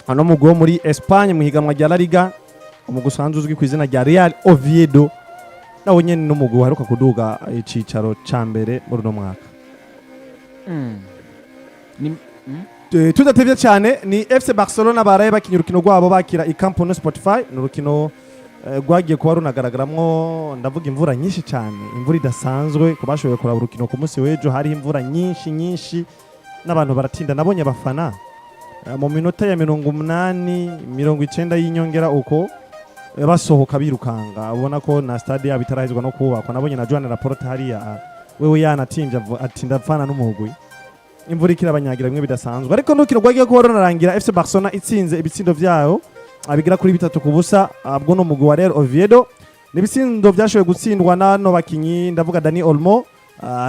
ano mugwi wo muri Espagne mu higanwa rya Laliga umugwi usanzwe uzwi ku izina rya Real Oviedo nawe nyene n'umugwi uheruka kuduga icicaro ca mbere muri uno mwaka. Tudatevye cyane ni FC Barcelona baraye bakinye urukino rwabo bakira i Camp Nou Spotify n'urukino rwagiye kuba runagaragaramo ndavuga imvura nyinshi cyane, imvura idasanzwe kubashoboye kuraba urukino ku munsi w'ejo hari imvura nyinshi n'abantu baratinda. Nabonye abafana mu minota ya 80 90 y'inyongera uko basohoka birukanga, ubona ko na stade yabo itarahizwa no kubakwa. Nabonye na Joan Laporte hariya wewe yanatinja atinda fana n'umugwi, imvura ikirabanyagira bimwe bidasanzwe. Ariko n'urukino rwagiye kuba runarangira FC Barcelona itsinze ibitsindo vyayo abigira kuri 3 kubusa abwo no mugwi wa Real Oviedo. Nibitsindo byashoboye gutsindwa nano bakinyi ndavuga Dani Olmo,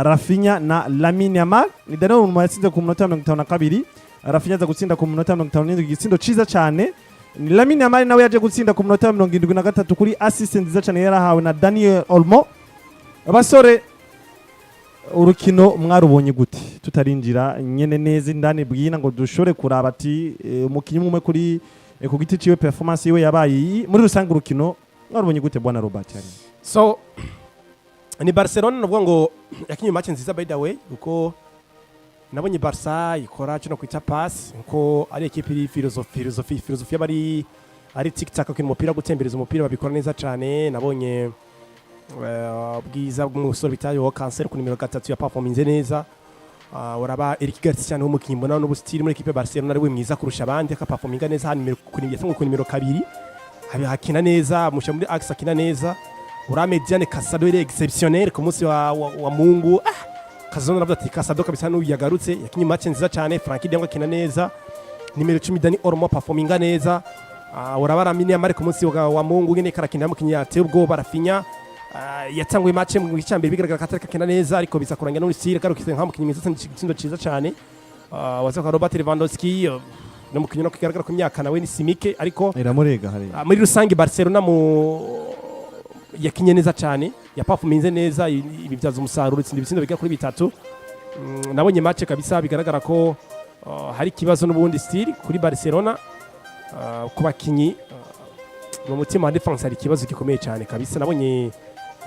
Rafinha na Lamine Yamal. Ni Dani Olmo yatsinze ku minota 52, Rafinha aza gutsinda ku minota 57, igitsindo ciza cyane. Ni Lamine Yamal nawe yaje gutsinda ku minota 73 kuri assist nziza cyane yarahawe na Dani Olmo. Abasore urukino mwarubonye gute tutarinjira nyene neza indani bwina ngo dushore kuraba ati umukinyi umwe kuri ku giti ciwe performance yiwe yabaye muri rusange urukino mwarubonye gute bwana Robert? So ni Barcelona nubwo ngo yakinye match nziza by the way, uko nabonye Barca ikora cyo kwita pass, uko ari equipe iri filosofi bari ari tic-tac ku mupira gutembereza umupira babikora neza cyane. Nabonye bwiza bw'umusore bitayo cancer ku nimero 3 ya performance neza. Waraba Eric Garcia cyane umukinyi mbona no bustiri muri equipe Barcelona ari we mwiza kurusha abandi aka performinga neza hano ku nimero 2 hakina neza musha muri axe akina neza. Urame Diane Casado iri exceptionnel ku munsi wa Mungu. Kazona navuga ati Casado kabisa n'uyu yagarutse yakinye match nziza cyane. Frankie Dengo akina neza, nimero 10 Dani Olmo performinga neza. Uraba Lamine Yamal ku munsi wa Mungu nyine karakina mukinyi yateye ubwo barafinya. Yatanguye match mu cyambere bigaragara ko atari kakina neza, ariko biza kurangira no sire garukise nka mukinyi mwiza ikitsindo ciza cyane. Waza Robert Lewandowski no mukinyi no kigaragara ku myaka nawe ni simike, ariko iramurega hari muri rusange Barcelona mu yakinye neza cyane, ya performance neza, ibibyaza umusaruro itsinda ibitsindo bigera kuri 3. Nabonye match kabisa bigaragara ko hari kibazo n'ubundi style kuri Barcelona ku bakinyi mu mutima wa defense hari kibazo gikomeye cyane kabisa. Nabonye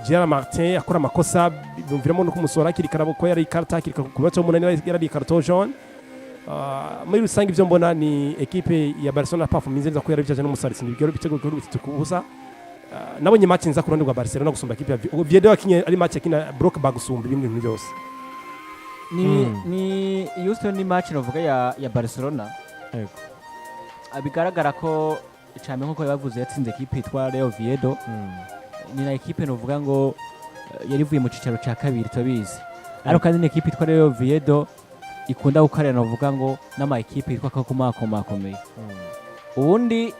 Gerard Martin akora amakosa bumviramo no kumusora kiri karabo ko yari karta kiri kubato umunani yari karto jaune. Muri rusange ibyo mbona ni equipe ya Barcelona performance neza ko yari byaje n'umusaruro ibigero bitego kuri kubusa. Nabonye match nza kurandi rwa Barcelona gusumba equipe ya Oviedo yakinye ari match yakina Brockbag gusumba ibindi bintu byose. Ni Houston ni match novuga ya Barcelona. Yego. Bigaragara ko icambe nkuko yavuze yatsinze equipe itwa Real Oviedo. Ni na equipe novuga ngo yari vuye mu cicaro ca kabiri tubizi. Ariko kandi ni equipe itwa Real Oviedo ikunda gukarira novuga ngo n'ama equipe itwa ko kumakomeye. Ubundi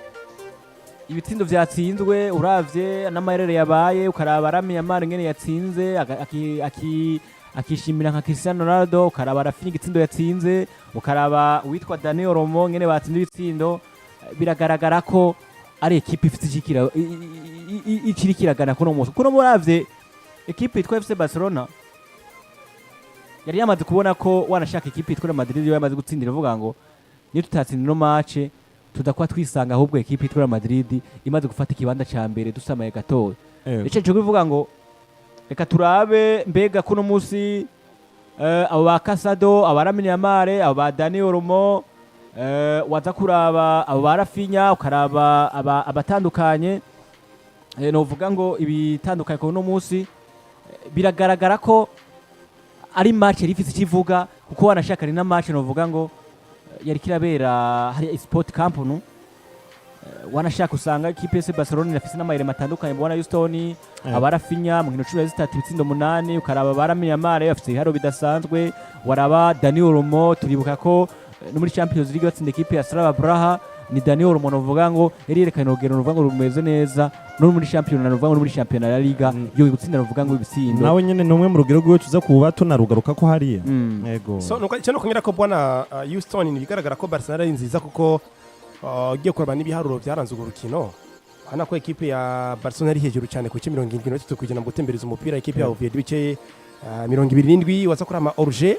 ibitsindo vyatsinzwe uravye n'amayerere yabaye ukaraba Lamine Yamal ngene yatsinze akishimira nka Cristiano Ronaldo, ukaraba Rafinha igitsindo yatsinze, ukaraba witwa Dani Olmo ngene batsinze ibitsindo. Biragaragara ko ari equipe ifite ikirikiragana kuno munsi. Kuno muravye equipe itwa FC Barcelona yari yamaze kubona ko wanashaka equipe itwa Madrid yamaze gutsindira uvuga ngo niyo tutatsinda no match tudakwa twisanga ahubwo equipe itwa Madrid imaze gufata ikibanda ca mbere dusamaye gatoya. Ece cyo kuvuga ngo reka turabe mbega kuno munsi abo ba Casado, aba Lamine Yamal, abo ba Dani Olmo, waza kuraba abo ba Rafinha, ukaraba abatandukanye. Novuga ngo ibitandukanye kuno munsi biragaragara ko ari match yari ifite ikivuga, kuko wanashaka ari na match novuga ngo yari kirabera hari sport camp no wanashaka usanga equipe ya Barcelona irafise n'amayire matandukanye bona Houston abarafinya mu nkino 13 ibitsindo 8 ukaraba Lamine Yamal afite haro bidasanzwe, waraba Dani Olmo turibuka ko no muri Champions League batsinda equipe ya Slava Braha ni Dani Olmo novuga ngo yerekana urugero novuga ngo rumeze neza no muri Champions novuga ngo muri Champions la Liga yo gutsinda novuga ngo ibitsindo nawe nyene numwe mu rugero rwiwe tuza kuba tunarugaruka ko hariya. Yego so nuko cyo kunyira ko bwana Houston ni bigaragara ko Barcelona ari nziza kuko giye kuraba n'ibiharuro byaranze urukino. Hana ko equipe ya Barcelona ari hejuru cyane ku 73 kugena mu gutembereza umupira, equipe ya Oviedo bice 27 waza kurama Orge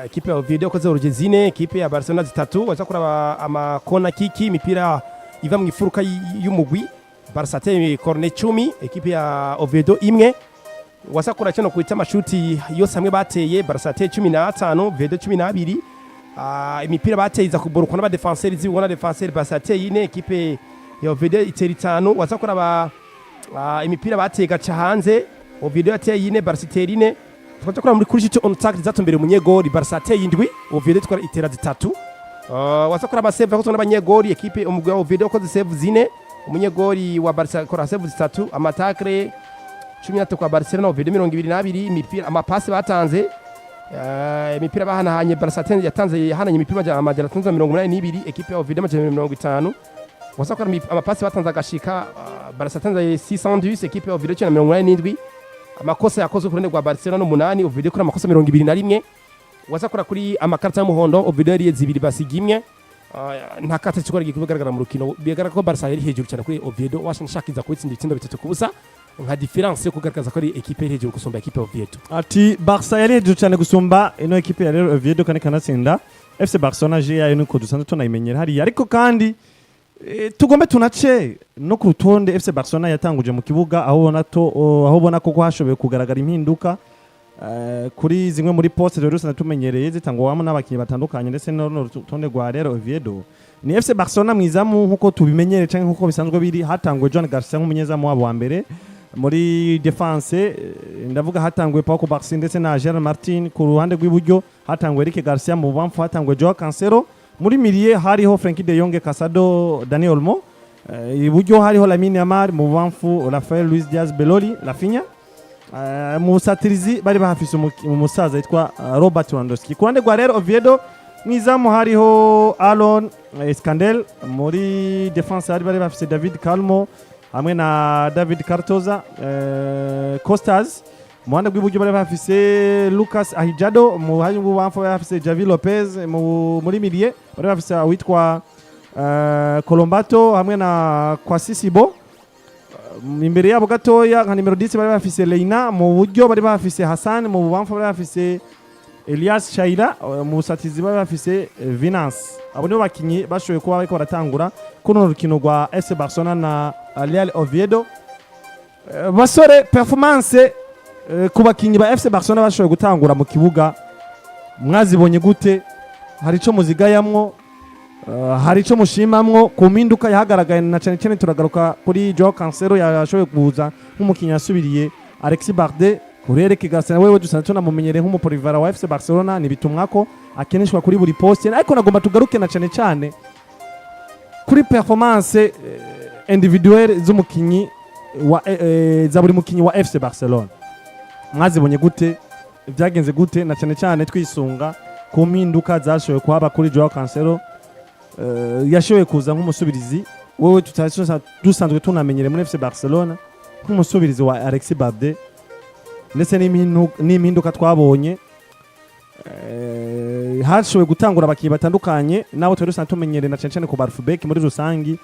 ekipe ya Oviedo yakoze urugezine, ekipe ya Barcelona zitatu, waza kuraba amakona kiki, imipira iva mu ifuruka y'umugwi. Barca ateye corner 10, ekipe ya Oviedo imwe. Waza kura cyano kwita amashuti yose hamwe bateye, Barca ateye 15, Oviedo 12. Imipira bateye iza kuborukwa n'aba defenseurs zibona defenseur Barca ateye ine, ekipe ya Oviedo itera 5. Waza kuraba imipira bateye gaca hanze, Oviedo ateye ine, Barca itera ine. Twaje kura muri kuri cyo on attack zatumbere umunyegori, Barca ateye indwi, Oviedo twara itera 3. Waza kuraba save ko n'abanyegori, ekipe umugwi wa Oviedo ko save zine, umunyegori wa Barca kora save 3, amatakre 13 kwa Barcelona, Oviedo 22, imipira amapasi batanze, imipira bahanahanye Barca yatanze yahananye imipira amajana 182, ekipe ya Oviedo 150. Waza kora amapasi batanze agashika, Barca yatanze 610, ekipe ya Oviedo 187. Amakosa yakoze ku ruhande rwa Barcelona 8, Oviedo kuri amakosa 21. Waza kora kuri amakarta y'umuhondo, Oviedo yari 2 basigimwe. Nta kata cyikora gikigaragara mu rukino, bigaragara ko Barca yari hejuru cyane kuri Oviedo, washakiza kwitsinda ibitsindo 3 kubusa, nka difference yo kugaragaza ko ari ekipe hejuru gusumba ekipe ya Oviedo. Ati Barca yari hejuru cyane gusumba ino ekipe ya Oviedo kandi kanatsinda. FC Barcelona je yayo nuko dusanzwe tunayimenyera hari, ariko kandi tugombe tunace no ku rutonde FC Barcelona yatanguje mu kibuga, aho ubona ko hashoboye kugaragara impinduka kuri zimwe muri poste rero tumenyereye zitangwamo n'abakinnyi batandukanye, ndetse no rutonde rwa Oviedo. Ni FC Barcelona mwizamu nkuko tubimenyere cyangwa nkuko bisanzwe biri, hatangwe John Garcia nk'umunyezamu wabo wa mbere. Muri defense ndavuga hatangwe Paco Barsi ndetse na Gerard Martin, ku ruhande rw'iburyo hatangwe Eric Garcia, mu bamfu hatangwe Joao Cancelo, muri milieu hariho Frenkie de Jong, Casado, Dani Olmo, iburyo hariho Lamine Yamal, mu bamfu Rafael Luis Diaz Beloli, Rafinha, mu satirizi bari bahafise umusaza yitwa Robert Lewandowski. Ku ruhande rwa Oviedo mwizamu hariho Aaron Escandel, muri defense bari bafise David Calmo hamwe na David Cartoza, Costas. Mu ruhande rw'iburyo bari bafise Lucas Ahijado, mu hanyuma bamfu bari bafise Javi Lopez, muri milieu bari bafise witwa Colombato hamwe na Kwasisibo. Imbere yabo gatoya nka numero 10 bari bafise Leina, mu buryo bari bafise Hassan, mu bamfu bari bafise Elias Shaira, mu busatizi bari bafise Vinance. Abo nibo bakinyi bashoboye kuba bariko baratangura kuno rukino rwa FC Barcelona na Real Oviedo. Basore performance ku bakinyi ba FC Barcelona bashoboye gutangura mu kibuga mwazibonye gute? Hari ico muzigayamwo, hari ico mushimamwo ku mpinduka yahagaragaye, na cyane cyane turagaruka kuri Joao Cancelo yashoboye kuza nk'umukinyi yasubiriye Alexis Bardet. Kurereka Garcia wewe dusanzwe tunamumenyere nk'umupolivara wa FC Barcelona, ni bitumwako akeneshwa kuri buri poste, ariko nagomba tugaruke na cyane cyane kuri performance individuelle z'umukinyi wa za buri mukinyi wa FC Barcelona. Mwazibonye gute? Byagenze gute? Na cyane cyane twisunga ku mpinduka zashoboye kuhaba kuri Joao Cancelo, yashoboye kuza nk'umusubirizi. Wewe dusanzwe tunamenyere muri FC Barcelona nk'umusubirizi wa Alexis Bardet, ndetse n'impinduka twabonye hashoboye gutangura abakinnyi batandukanye, nabo twari dusanzwe tumenyereye na cyane ku Barfubek muri rusangi,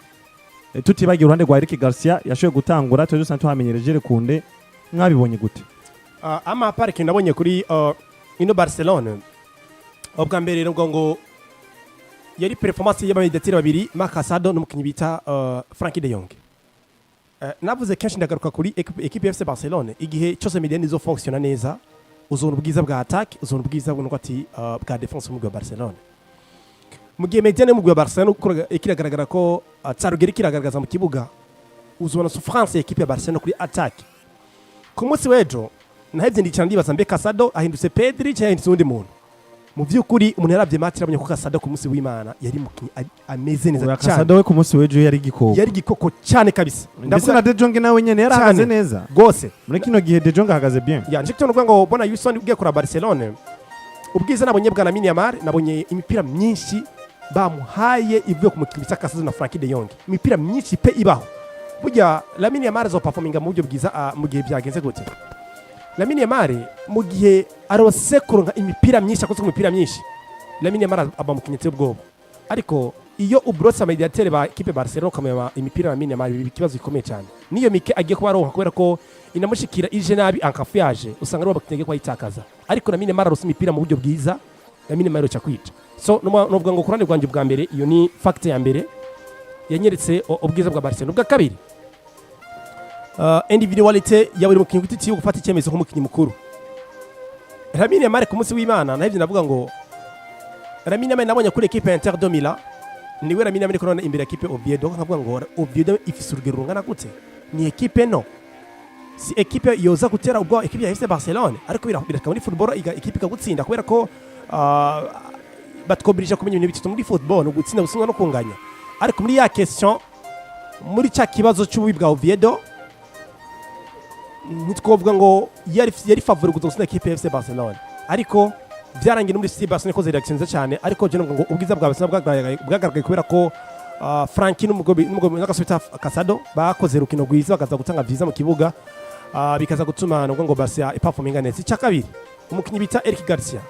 tutibagiye uruhande rwa Eric Garcia yashoboye gutangura, twari dusanzwe tuhamenyereye Jere Kunde. Mwabibonye gute? Ama parike nabonye kuri ino Barcelona, ubwa mbere rero ngo yari performance y'abayidatira babiri, Casado n'umukinnyi bita Frenkie de Jong. Navuze kenshi ndagaruka kuri equipe ya FC Barcelona, igihe cyose mediane zo fonctiona neza, uzona ubwiza bwa attack, uzona ubwiza bwa defense mu gwa Barcelona. Mu gihe mediane mu gwa Barcelona ikiragaragara ko Tsarugeri kiragaragaza mu kibuga, uzona souffrance ya equipe ya Barcelona kuri attack. Ku munsi w'ejo nahebye ndicana ndibaza mbe Casado ahindutse Pedri cyangwa ahindutse undi muntu. Mu by'ukuri umuntu yaravye match arabonye ko Casado ku munsi w'Imana yari mukinyi ameze neza cyane. Casado we ku munsi w'ejo yari gikoko cyane kabisa. Ndetse na De Jong nawe nyene yarahagaze neza gose. Muri kino gihe De Jong ahagaze bien. Ya nje cyo ngo bona Wilson ugiye kuri Barcelona, ubwiza nabonye bwa Lamine Yamal, nabonye imipira myinshi bamuhaye ivuye ku mukinyi bita Casado na Frenkie de Jong. Imipira myinshi pe ibaho. Burya Lamine Yamal zo performinga mu buryo bwiza mu gihe byagenze gute. Lamine Yamal mu gihe arose kuronka imipira myinshi, akoze imipira myinshi, Lamine Yamal aba mukinyetse ubwoba. Ariko iyo ubrotsa mediatere ba equipe Barcelona kamera imipira Lamine Yamal bikibazo gikomeye cyane. Niyo mike agiye kuba aronka kubera ko inamushikira ije nabi ankafuyaje, usanga ari bakinege kwa itakaza. Ariko Lamine Yamal arose imipira mu buryo bwiza, Lamine Yamal cha kwica so novuga ngo kurande rwanje bwa mbere iyo ni fact ya mbere yanyeretse ubwiza bwa Barcelona bwa kabiri individuality ya buri mukinnyi gutiti yo gufata icyemezo nk'umukinnyi mukuru Lamine Yamal ku munsi w'Imana nahivye navuga ngo Lamine Yamal nabonye kuri equipe ya Inter de Milan niwe Lamine Yamal korona imbere equipe Oviedo nkavuga ngo Oviedo ifise urugero rungana gute ni equipe no si equipe yoza gutera ubwo equipe ya FC Barcelona ariko biraka muri football equipe ikagutsinda kubera ko batwobrije kumenya ibintu bitatu muri football no gutsinda gusinywa no kunganya ariko muri ya question muri cya kibazo cy'ububi bwa Oviedo nitwovuga ngo yari favori gutsinda equipe ya FC Barcelona ariko byarangiye muri FC Barcelona ko reaction nziza cyane ariko je ngo ubwiza bwa Barcelona bwagaragaye kubera ko Frankie n'umugobi n'agasubita Casado bakoze rukino rwiza bakaza gutanga vyiza mu kibuga bikaza gutuma ngo Barca iperforminga neza icya kabiri umukinyi bita Eric Garcia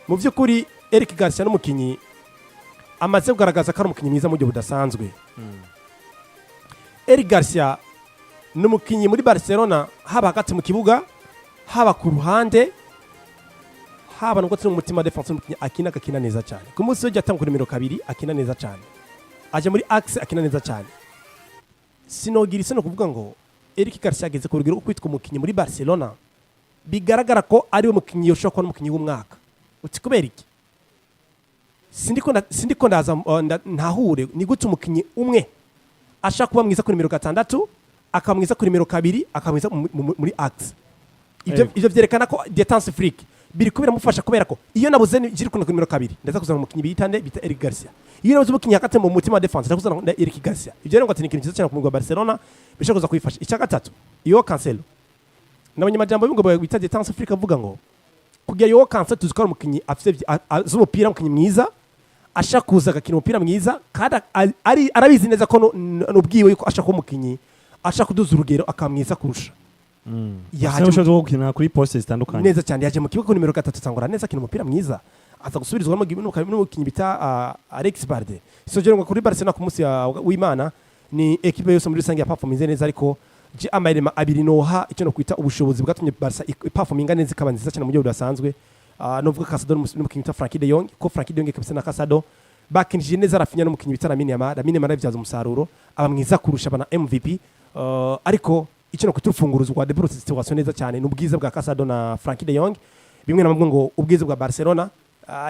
mu by'ukuri Eric Garcia n'umukinyi amaze kugaragaza ko ari umukinyi mwiza mu buryo budasanzwe Eric Garcia n'umukinyi muri Barcelona haba hagati mu kibuga haba ku ruhande haba no gutsinda umutima defense umukinyi akina neza cyane ku munsi w'ijya atanga numero 2 akina neza cyane aje muri axe akina neza cyane sinogira isano kuvuga ngo Eric Garcia ageze ku rugero kwitwa umukinyi muri Barcelona bigaragara ko ari umukinyi yoshobora kuba umukinyi w'umwaka uti kubera iki sindiko ndaza ntahure ni gute umukinyi umwe ashaka kuba mwiza kuri numero 6 akaba mwiza kuri numero 2 akaba mwiza muri axe ivyo vyerekana ko détente freak biri kubira mufasha kubera ko iyo nabuze jiri kuri numero 2 ndaza kuzana umukinyi bita Eric Garcia iyo nabuze umukinyi hakate mu mutima defense ndaza kuzana Eric Garcia ivyo rero ngo ati ni ikintu cyiza cyane ku mugwa Barcelona bishaka kuza kwifasha icya gatatu iyo Cancelo n'abanyamajambo bingo bita détente freak avuga ngo kugira yo Cancelo tuzikora umukinyi afite z'umupira umukinyi mwiza ashaka kuza agakina umupira mwiza kandi arabizi neza ko nubwiwe yuko ashaka umukinyi ashaka kuduza urugero akamwiza kurusha yaje ushobora gukina kuri poste zitandukanye neza cyane yaje mu kibuga ku numero 3 tsangora neza akina umupira mwiza aza gusubirizwa n'umukinyi bita Alex Balde so je ngo kuri Barcelona ku munsi w'Imana ni equipe yose muri rusange ya performance neza ariko je amayirema abiri noha icyo no kwita ubushobozi bwatumye Barca performinga neza ikaba nziza cyane mu buryo budasanzwe novuga Casado n'umukinyi bita Frankie de Jong ko Frankie de Jong kabisa na Casado bakinjije neza Rafinha n'umukinyi bita Lamine Yamal yabyaza umusaruro aba mwiza kurusha bana MVP ariko icyo no kutufunguruza kwa debut situation neza cyane n'ubwiza bwa Casado na Frankie de Jong bimwe namwe ngo ubwiza bwa Barcelona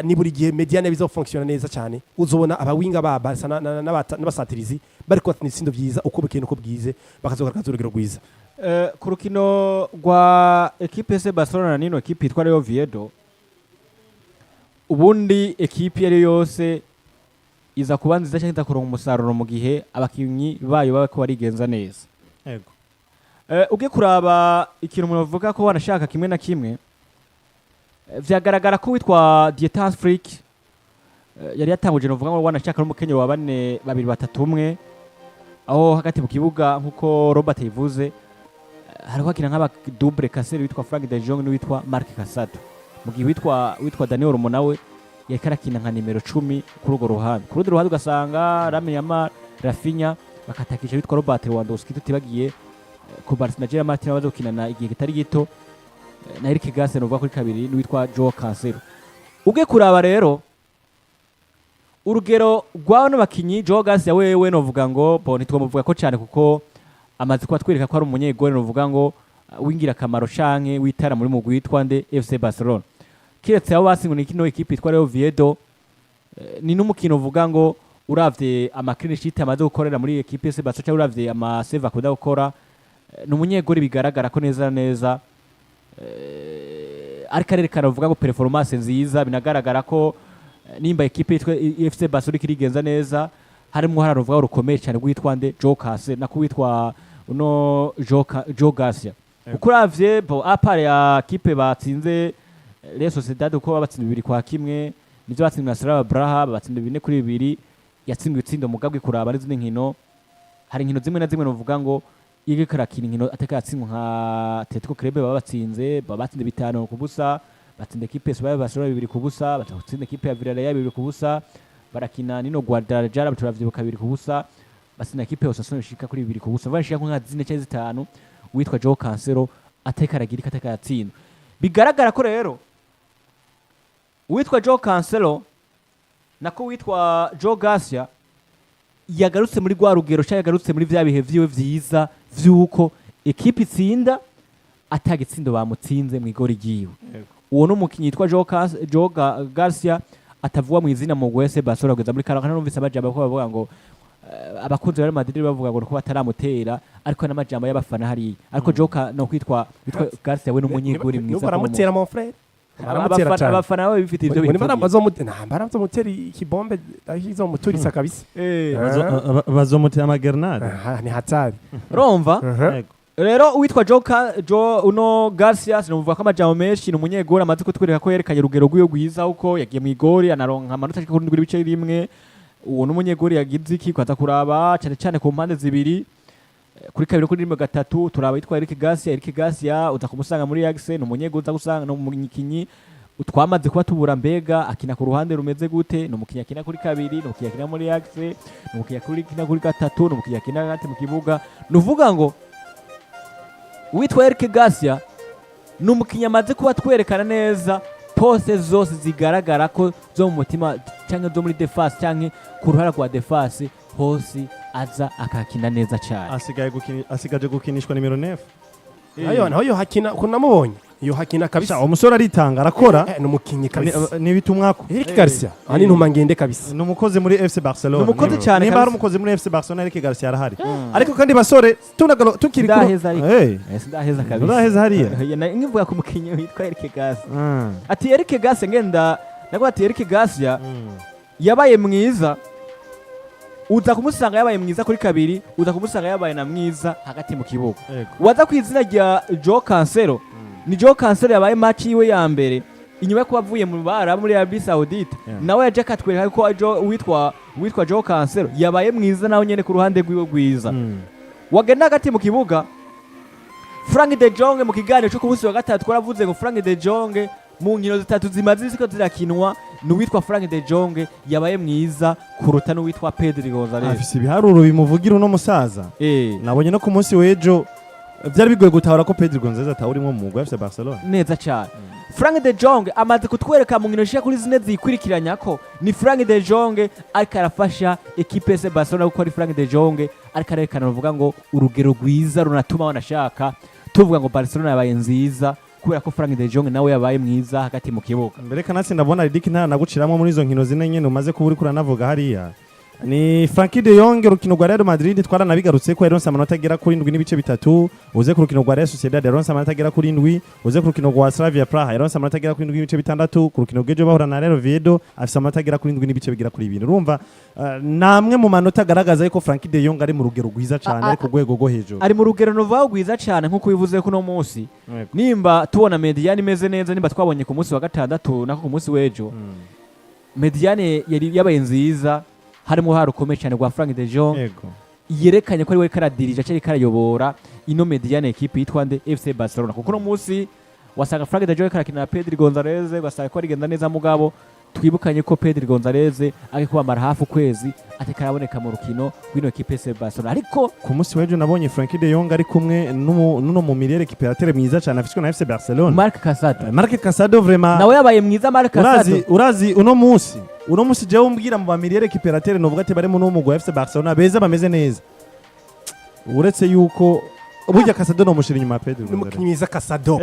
ni buri gihe mediane bizo functiona neza cyane uzobona abawinga ba Barca n'abasatirizi bari ko n'isindo byiza uko bukene uko bwize bakazogaragaza urugero rwiza ku rukino rwa equipe ya Barcelona nino equipe itwa Oviedo ubundi equipe yari yose iza kuba nziza cyane itakuronka umusaruro mu gihe abakinyi bayo baba ko barigenza neza yego ugiye kuraba ikintu umuntu avuga ko wanashaka kimwe na kimwe vyagaragara ko witwa Détente Freak yari yatanguje no vuga ngo wanashaka n'umukenyo wa 4 2 3 1 aho hagati mu kibuga nkuko Robert yivuze hariho akina nk'aba double Cancelo witwa Frank de Jong n'uwitwa Marc Casado mu gihe witwa Daniel Olmo nawe yakarakina nka nimero 10 kuri urwo ruhande kuri urwo ruhande ugasanga Lamine Yamal Rafinha bakatakisha witwa Robert Lewandowski tutibagiye ku Barcelona Gerard Martin bazo kinana igihe kitari gito na Eric Garcia no vuga kuri kabiri n'uwitwa Joao Cancelo ugiye kuraba rero urugero rwawe n'abakinyi Joao Garcia wewe no vuga ngo bone twamuvuga ko cyane kuko amaze kuba twereka ko ari umunyegore no vuga ngo wingira akamaro canke witara muri mugwi witwa nde FC Barcelona kiretse abo basingo ni kino equipe itwa Oviedo ni n'umukino uvuga ngo uravye amakrini sheet amaze gukorera muri equipe FC Barcelona cyangwa uravye amaseva kuda gukora n'umunyegore bigaragara ko neza ariko arerekana uvuga ngo performance nziza binagaragara ko nimba equipe itwa FC Barcelona kirigenza neza harimo hararuvuga rukomeye cyane gwitwa nde Joao Cancelo na kuwitwa uno Joao Garcia ukuravye bo apart ya equipe batsinze Real Sociedad uko babatsinze 2-1 nivyo batsinze na Slavia Praha batsinze 4-2 yatsinzwe itsindo mugabwe kuraba n'izindi nkino hari nkino zimwe na zimwe novuga ngo yige karakina nkino ateka yatsindwa nka Atletico Club babatsinze babatsinze 5-0 batsinze equipe ya Barcelona 2-0 batsinze equipe ya Villarreal 2-0 barakina nino Guadalajara baturavyibuka 2-0 batsinze equipe ya Osasuna ishika kuri 2-0 bashika nka 4 cyangwa 5 witwa Joao Cancelo ateka aragira ateka yatsinda bigaragara ko rero uwitwa Joe Cancelo nako witwa Joe Garcia yagarutse muri rwa rugero cyangwa yagarutse muri vya bihe vyiwe vyiza vyuko ekipe itsinda atagitsindo bamutsinze mu igori giwe. Uwo n'umukinyi yitwa Joe Garcia atavugwa mu izina mu gwese Barcelona kugeza muri Kwerekana. Numvise amajambo ko bavuga ngo abakunzi ba Madrid bavuga ngo ko bataramutera ariko n'amajambo y'abafana hari ariko Joe no kwitwa Garcia we n'umunyiguri mwiza baramutera mon frère. Abafana babo bifite ivyo bintu baramutera ikibombe ahizomuturisa kabisa. Bazomutera amagernade ni hatari urumva. Rero uwitwa Joe uno Garcia sinamuvuga ko amajambo menshi ni umunyegori amaze kutwereka ko yerekanye urugero rw'iyo gwiza uko yagiye mu igori anaronka amanota ashika kuri 7.1. Uwo n'umunyegori yagize iki kwaza kuraba cyane cyane ku mpande zibiri kuri kabiri kuri 3 turaba yitwa Eric Garcia uza kumusanga muri Axe ni umunyegori uza gusanga no mukinyi utwamaze kuba tubura mbega akina ku ruhande rumeze gute. Ni umukinyi akina kuri kabiri, ni umukinyi akina muri Axe, ni umukinyi akina kuri 3, ni umukinyi akina hagati mu kibuga. Nuvuga ngo witwa Eric Garcia ni umukinyi amaze kuba twerekana neza pose zose zigaragara ko zo mu mutima cyangwa zo muri defense cyangwa ku ruhara rwa defense hose aza akakina neza cyane. Asigaje gukinishwa nimero 9. Ayo hakina kunamubonye iyo hakina kabisa. Umusore aritanga arakora ni umukinyi kabisa. Ni bitumwako Eric Garcia ani ntuma ngende kabisa. Ni umukozi muri FC Barcelona. Ni umukozi cyane. Niba ari umukozi muri FC Barcelona Eric Garcia arahari. Ariko kandi basore tukiri ko ndaheza kabisa. Ndaheza hariya. Ngivuga ku mukinyi witwa Eric Garcia. Ati Eric Garcia ngenda nako ati Eric Garcia yabaye mwiza. Uza kumusanga yabaye mwiza kuri kabiri, uza kumusanga yabaye na mwiza hagati mu kibuga. Waza kwizina rya Joe Cancelo. Ni Joe Cancelo yabaye match yiwe ya mbere inyuma yo kubavuye mu bara muri Arabie Saoudite. Nawe yaje katwereka ko witwa Joe Cancelo yabaye mwiza nawe nyene ku ruhande rwiwe gwiza. Wagenda hagati mu kibuga Frank de Jong mu kiganiro cyo ku munsi wa gatatu twaravuze ngo Frank de Jong mu nkino zitatu zimaze ziko zirakinwa n'uwitwa Frank de Jong yabaye mwiza kuruta n'uwitwa Pedri Gonzalez. Afise ibiharuro bimuvugira uno musaza. Nabonye no ku munsi w'ejo byari bigoye gutahura ko Pedri Gonzalez atawurimo mu mugwa FC Barcelona neza cyane. Frank de Jong amaze kutwereka mu nkino kuri zine zikurikiranya ko ni Frank de Jong ariko arafasha equipe FC Barcelona kuko ari Frank de Jong ariko arerekana uvuga ngo urugero rwiza runatuma wanashaka tuvuga ngo Barcelona yabaye nziza kubera ko Frank de Jong nawe yabaye mwiza hagati mu kibuga. Mbere kanatsi ndabona Ridiki nta naguciramo muri izo nkino zine nyene umaze kuburi kuranavuga hariya. Ni Frankie de Jong urukino rwa Real Madrid twaranabigarutse ko yaronse amanota agera kuri 7.3, uze ku rukino rwa Real Sociedad yaronse amanota agera kuri 7, uze ku rukino rwa Slavia Praha yaronse amanota agera kuri 7.6, ku rukino rw'ejo bahura na Real Oviedo afise amanota agera kuri 7.2. Urumva namwe mu manota agaragaza ko Frankie de Jong ari mu rugero rwiza cyane ari ku rwego rwo hejuru. Ari mu rugero novaho rwiza cyane nkuko bivuze ko no munsi. Nimba tubona Mediane imeze neza nimba twabonye ku munsi wa gatandatu nako ku munsi w'ejo. Mediane yari yabaye nziza harimo harukomeye cyane rwa Frank de Jong yerekanye ko ari we karadirija cyari karayobora ino Mediane equipe yitwa nde FC Barcelona kuko no munsi wasanga Frank de Jong karakina na Pedri Gonzalez wasanga ko rigenda neza mugabo twibukanye ko Pedri Gonzalez ari kubamara hafi ukwezi atakaraboneka mu rukino rw'ino equipe FC Barcelona. Ariko ku munsi w'ejo nabonye Frankie de Jong ari kumwe nuno mu milieu récupérateur mwiza cyane afiswe na FC Barcelona Marc Casado vraiment nawe yabaye mwiza. Marc Casado urazi uno munsi jewe umbwira mu ba milieu récupérateur novuga ati bari mu no mugwa FC Barcelona beza bameze neza uretse yuko burya Casado no mushira inyuma Pedri n'umukinyi mwiza Casado.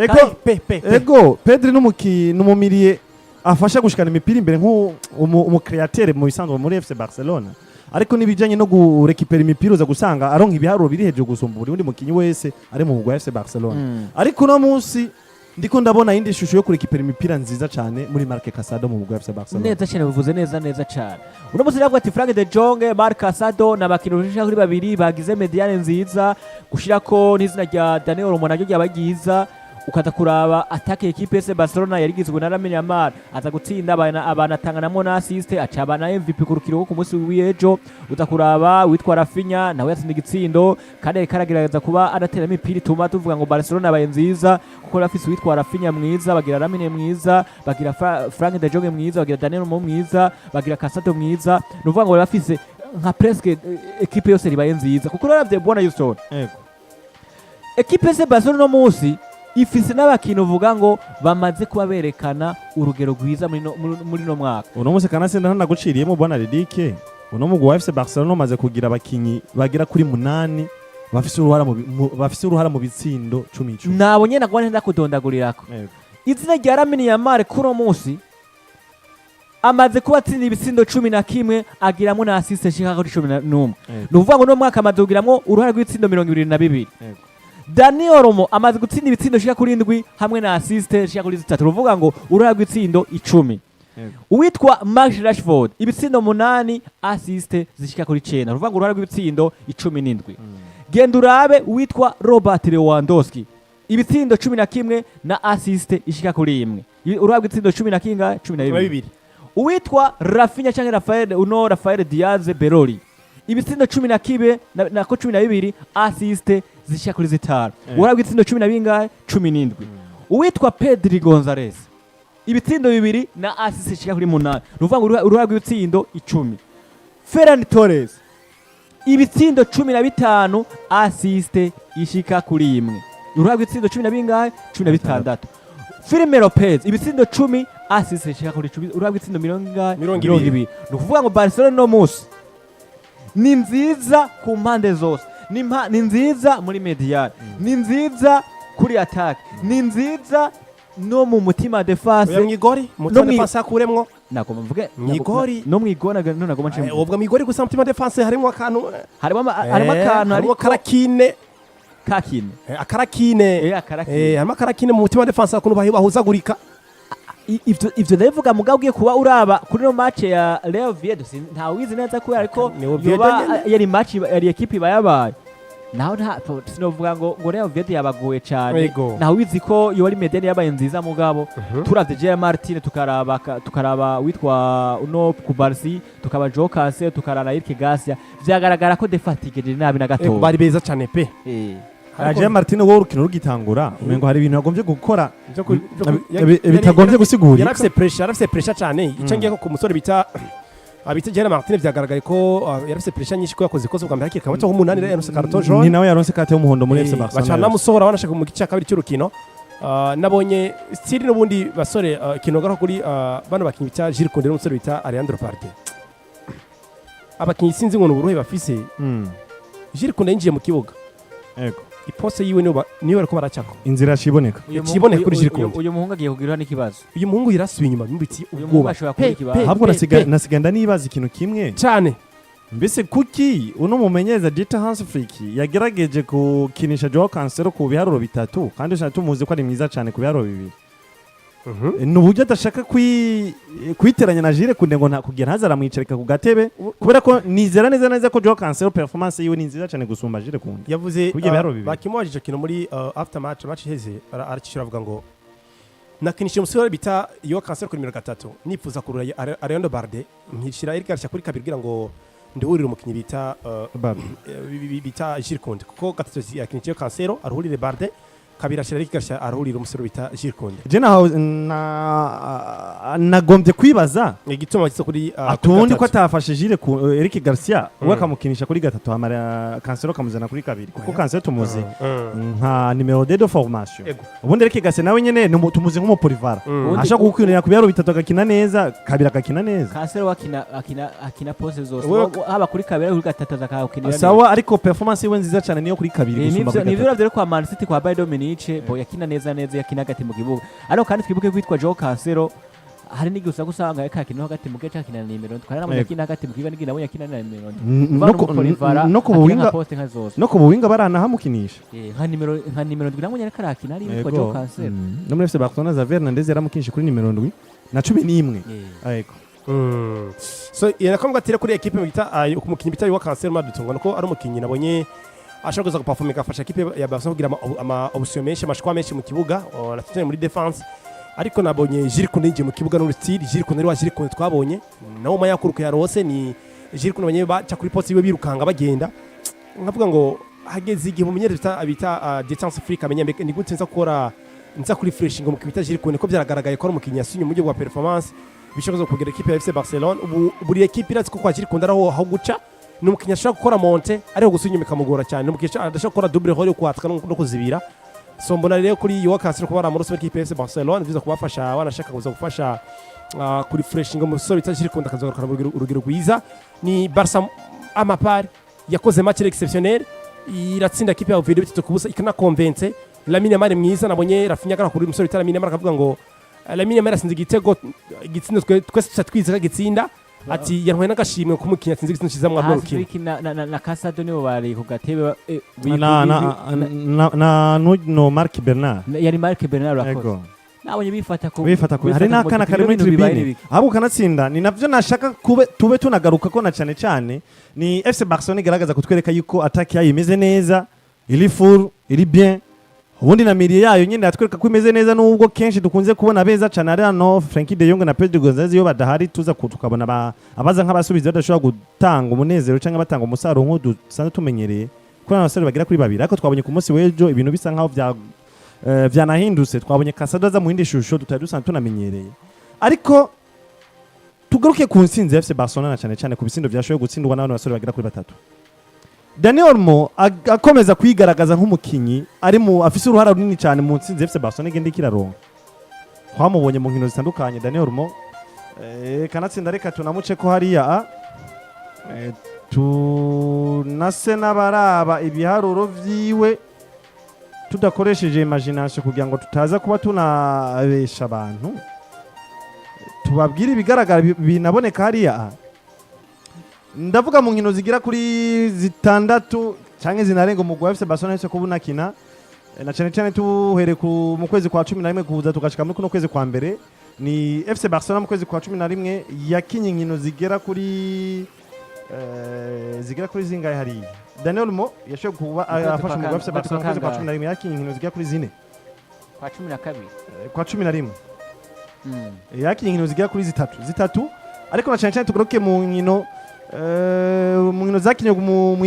Ego Pedri n'umumiliye afasha gushikana imipira imbere nk'umukreateur mu bisanzwe muri FC Barcelona ariko nibijanye no gurekipera imipira uza gusanga aronka ibiharuro biri hejuru gusumba buri undi mukinyi wese ari mu mugwa FC Barcelona. Ariko no munsi ndiko ndabona indi shusho yo kurekipera imipira nziza cyane muri Marc Casado mu mugwa FC Barcelona. Neza cyane bivuze neza cyane. Uno munsi yavuga ati Frank de Jong, Marc Casado n'abakinisha kuri babiri bagize Mediane nziza gushirako n'izina rya Daniel Olmo naryo ryabagiza ukaza kuraba atake equipe FC Barcelona yarigizwe na LAMINE aza gutsinda abanatanganamo na assist acabana MVP ku rukino ku munsi w'ejo. Uza kuraba witwa Rafinha nawe yatsinda igitsindo kandi karagerageza kuba adatera imipira ituma tuvuga ngo Barcelona yabaye nziza kuko rafise witwa Rafinha mwiza bagira LAMINE mwiza bagira Frank de Jong mwiza bagira Daniel Olmo mwiza bagira Casado mwiza nuvuga ngo rafise nka presque equipe yose ribaye nziza kuko ravye bona Houston equipe FC Barcelona no munsi ifise n'abakintu uvuga ngo bamaze kuba berekana urugero rwiza muri no mwaka. Uno munsi kanasenda ntanaguciriyemo bwana Ridike. Uno mugwi wa FC Barcelona umaze kugira abakinyi bagera kuri 8 bafise uruhara mu bitsindo 10. Nabo nyene nagwa ntenda kudondagurirako. Izina rya Lamine Yamar kuno munsi amaze kuba atsinda ibitsindo 11 agiramwo na assist shika kuri 11. Nuvuga ngo no mwaka amaze kugiramwo uruhara rw'ibitsindo 22. Dani Olmo amaze gutsinda ibitsindo shika kuri 7 hamwe na assist shika kuri 3. Ruvuga ngo uruhara rw'ibitsindo 10. Uwitwa Mark Rashford ibitsindo 8 assist zishika kuri 9. Ruvuga ngo uruhara rw'ibitsindo 17. Genda urabe uwitwa Robert Lewandowski ibitsindo 11 na assist ishika kuri 1. Uruhara rw'ibitsindo 12. Uwitwa Rafinha canke Rafael Diaz Beroli ibitsindo 12 nako 12 assist zishika kuri 5. Uruhara rw'ibitsindo 17. Uwitwa Pedri Gonzalez ibitsindo 2 na assist zishika kuri 8. Ruvuga ngo uruhara rw'ibitsindo 10. Ferran Torres ibitsindo 15 assist ishika kuri 1. Uruhara rw'ibitsindo 16. Firme Lopez ibitsindo 10 assist ishika kuri 10. Uruhara rw'ibitsindo 20. Nukuvuga ngo Barcelona no musi ni nziza ku mpande zose. Ni nziza muri medial, ni nziza kuri attack, ni nziza no mu mutima defense. Oya mwigori mutima defense akuremwo nako mvuge mwigori no mwigona no nagoma nshimwe. Ubwo mwigori gusa mutima defense harimo akantu harimo karakine akarakine harimo akarakine mu mutima defense akuntu bahuzagurika. Ivyo ndavuga mugabo ugiye kuba uraba kuri no match ya Real Oviedo nta wizi neza ko ariko yoba yari match yari equipe bayabaye. Naho sinovuga ngo Real Oviedo yabagoye cyane. Naho wizi ko yo ari Medeni yabaye nziza mugabo turavye Jean Martin tukaraba witwa uno ku Barca tukaba Jokers tukarana Irke Garcia vyagaragara ko defatigije nabi na gato. Bari beza cyane pe. Jean Martin wo urukino rugitangura umengo hari ibintu yagombye gukora bitagombye gusigura. Yarafise pressure cyane icyo ngiye ko ku musore bita Jean Martin vyagaragaye ko yarafise pressure nyinshi ko yakoze ikoze bwa hakika kamwe nk'umunani yaronse carton jaune. Ni nawe yaronse carte y'umuhondo muri FC Barcelona. Bacana musohora banashaka mu gice kabiri cy'urukino. Nabonye stili n'ubundi basore kinogara kuri bano bakinyi bita Jules Koundé n'umusore bita Alejandro Balde. Abakinyi sinzi ngo n'uburuhe bafise. Jules Koundé yinjiye mu kibuga. Yego. Ipose yiwe niyo bariko baracako. Inzira shiboneka. Kiboneka kuri Jules Koundé. Uyu muhungu agiye kugira n'ikibazo. Uyu muhungu yirasubiye inyuma bimbitsi ubwo bashobora kugira ikibazo. Habwo nasiganda nibaza ikintu kimwe. Cyane. Mbese kuki uno mumenyereza Dieter Hans Flick yagerageje kukinisha Joao Cancelo ku biharuro bitatu kandi ushaka tumuzi ko ari mwiza cyane ku biharuro bibiri. Nuburyo adashaka kwiteranya na Jules Koundé ngo nta kugira hazara mwicereka ku gatebe kubera ko nizera neza ko Joao Cancelo performance yiwe ni nziza cyane gusumba Jules Koundé. Yavuze bakimwajije kino muri after match heze aracishira avuga ngo nakinisha umusore bita Joao Cancelo kuri 3 nifuza kurura Alejandro Balde nkishira Eric Garcia kuri kabiri kugira ngo ndihurire umukinyi bita Jules Koundé kuko gatatu yakinisha Cancelo aruhurire Balde kabira shira Eric Garcia aruhurire umusore bita Jules Koundé. Je nagombye kwibaza igituma cyo kuri atundi ko atafashe Eric Garcia wakamukinisha kuri gatatu amara Cancelo kamuzana kuri kabiri kuko Cancelo tumuzi nka numero de formation. Ubundi Eric Garcia nawe nyene tumuzi nk'umu polivara ashaka gukwinira ku biharuro bitatu agakina neza kabira agakina neza. Cancelo akina pose zose haba kuri kabiri kuri gatatu akakinira. Sawa ariko performance yiwe nziza cyane niyo kuri kabiri gusumba kuri gatatu. Nivyo ravyo kwa Man City kwa Bayern Munich bo yakina neza yakina gati mu kibuga. Ariko kandi twibuke kwitwa Joao Cancelo hari n'igusa gusanga yakina hagati mu gace akina nimero twara mu yakina hagati mu kibuga n'igina yakina na nimero. No ku buwinga barana hamukinisha. Nka nimero ndwi nyine karakina ari witwa Joao Cancelo. No muri FC Barcelona za Fernandes yaramukinisha kuri nimero 7 na 11. Ayiko. So yanakomba atira kuri equipe mu bita umukinyi bita Joao Cancelo madutungwa nuko ari umukinyi nabonye ashaka kuza guperforma afasha equipe ya Barcelona kugira ama option menshi amashwa menshi mu kibuga natutse muri defense ariko nabonye Jules Koundé mu kibuga no style Jules Koundé wa Jules Koundé twabonye nawo mayakuruka ya Rose ni Jules Koundé banye baca kuri poste iwe birukanga bagenda nkavuga ngo hageze igihe umumenyereza bita Distance Africa amenye ni gute nza gukora nza kuri refreshing mu kibita Jules Koundé ko byaragaragaye ko ari umukinnyi yasinye mu buryo bwa performance bishoboza kugera equipe ya FC Barcelona ubu buri equipe iratse ko kwa Jules Koundé aho guca n'umukinnyi ashaka gukora monte ariho gusunyuma kamugora cyane n'umukinnyi adashaka gukora double role yo kwataka no kuzibira so mbona rero kuri Wakasi no kuba ramurose w'ikipe FC Barcelona biza kubafasha wanashaka kuza gufasha kuri freshinga umusore bitashiri kunda kazogaruka urugero rwiza ni Barca amapari yakoze match exceptionnel iratsinda kipe ya Oviedo bitatu kubusa ikana convence Lamine Yamal mwiza nabonye Rafinha kana kuri umusore Lamine Yamal akavuga ngo Lamine Yamal asinze igitego gitsinda twese twizera gitsinda ati yanwe n'agashimwe kumukinya atsinze igitsinda cyiza mwa Morocco na Casado nibo bari ku gatebe no Marc Bernard yari Marc Bernard rakoze nabonye bifata ku hari nakana kari muri tribune ahubwo kanatsinda ni navyo nashaka tube tunagaruka ko na cyane cyane ni FC Barcelona igaragaza kutwereka yuko attack yayo imeze neza iri full iri bien ubundi na milieu yayo nyine yatwereka ko imeze neza nubwo kenshi dukunze kubona beza cyane ari hano Frenkie de Jong na Pedro Gonzalez yo badahari tuza tukabona abaza nk'abasubiza badashobora gutanga umunezero cyangwa batanga umusaruro nk'udusanzwe tumenyereye ko abasore bagira kuri babiri ariko twabonye ku munsi w'ejo ibintu bisa nkaho byanahindutse twabonye Casado aza mu yindi shusho tutari dusanzwe tunamenyereye ariko tugaruke ku nsinzi FC Barcelona cyane cyane ku bisindo byashoboye gutsindwa n'abana basore bagira kuri batatu Dani Olmo akomeza kwigaragaza nk'umukinyi ari mu afise uruhara runini cyane mu nsinzi FC Barcelona igenda ikiraronka twamubonye mu nkino zitandukanye Dani Olmo kanatsinda reka tunamuce ko hariya tunase n'abaraba ibiharuro vyiwe tudakoresheje imagination kugira ngo tutaza kuba tunabesha abantu tubabwire ibigaragara binaboneka hariya ndavuga mu nkino zigira kuri zitandatu cyangwa zinarenga mu FC Barcelona cyo kubuna kina na cyane cyane tuhere mu kwezi kwa 11 kuza tugashika muri kuno kwezi kwa mbere ni FC Barcelona mu kwezi kwa 11 yakinye inkino zigera kuri zingahe hari Daniel Mo yashoboye kuba afasha mu FC Barcelona mu kwezi kwa 11 yakinye inkino zigera kuri 4 kwa 11 yakinye inkino zigera kuri zitatu ariko na cyane cyane tugaruke mu nkino zakinye mu